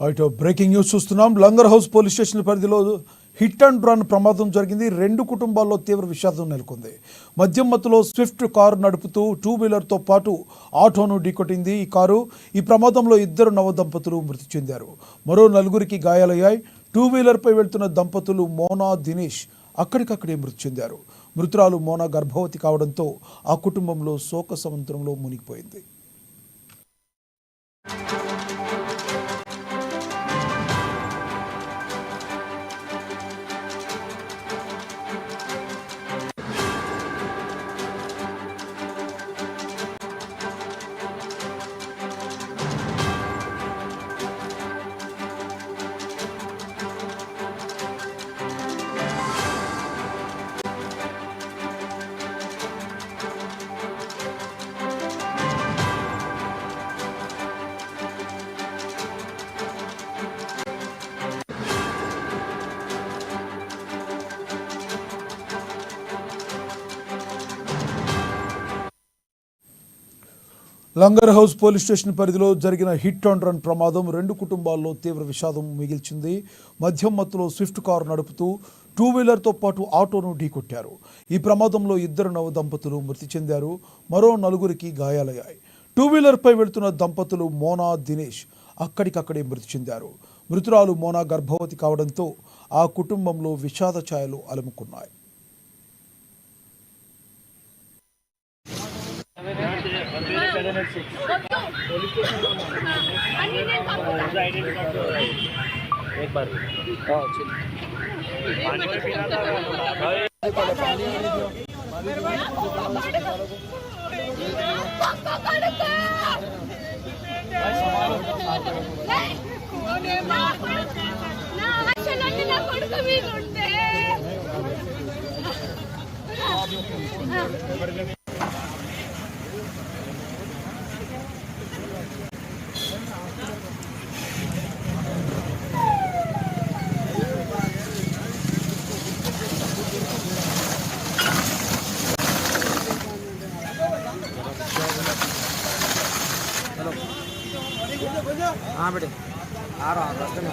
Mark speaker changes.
Speaker 1: అయితే breaking news చూస్తున్నాం. Langar house police station పరిధిలో హిట్ అండ్ రన్ ప్రమాదం జరిగింది. 2 కుటుంబాల్లో తీవ్ర విషాదం నెలకొంది. మద్యం మత్తులో స్విఫ్ట్ కారు నడుపుతూ 2 వీలర్తో పాటు ఆటోను ఢీకొట్టింది. ఈ ప్రమాదంలో 2 నవ దంపతులు మృతి చెందారు. మరో 4 గాయాలయ్యాయి. 2 వీలర్పై వెళ్తున్న దంపతులు మోనా, దినేష్ అక్కడికక్కడే మృతి చెందారు. మృతురాలు మోనా గర్భవతి కావడంతో ఆ కుటుంబంలో శోక సముద్రంలో మునిగిపోయింది. లంగర్ హౌస్ పోలీస్ స్టేషన్ పరిధిలో జరిగిన హిట్ అండ్ రన్ ప్రమాదం 2 కుటుంబాల్లో తీవ్ర విషాదం మిగిల్చింది. మద్యం మత్తులో స్విఫ్ట్ కారు నడుపుతూ 2 వీలర్తో పాటు ఆటోను ఢీకొట్టారు. ఈ ప్రమాదంలో 2 నవ దంపతులు మృతి చెందారు. మరో 4 గాయాలయ్యాయి. 2 వీలర్పై వెళ్తున్న దంపతులు మోనా, దినేష్ అక్కడికక్కడే మృతి చెందారు. మృతురాలు మోనా గర్భవతి కావడంతో ఆ కుటుంబంలో విషాద ఛాయలు అలుముకున్నాయి.
Speaker 2: एक बार हाँ बेटे आ रहा हूँ रास्ते में।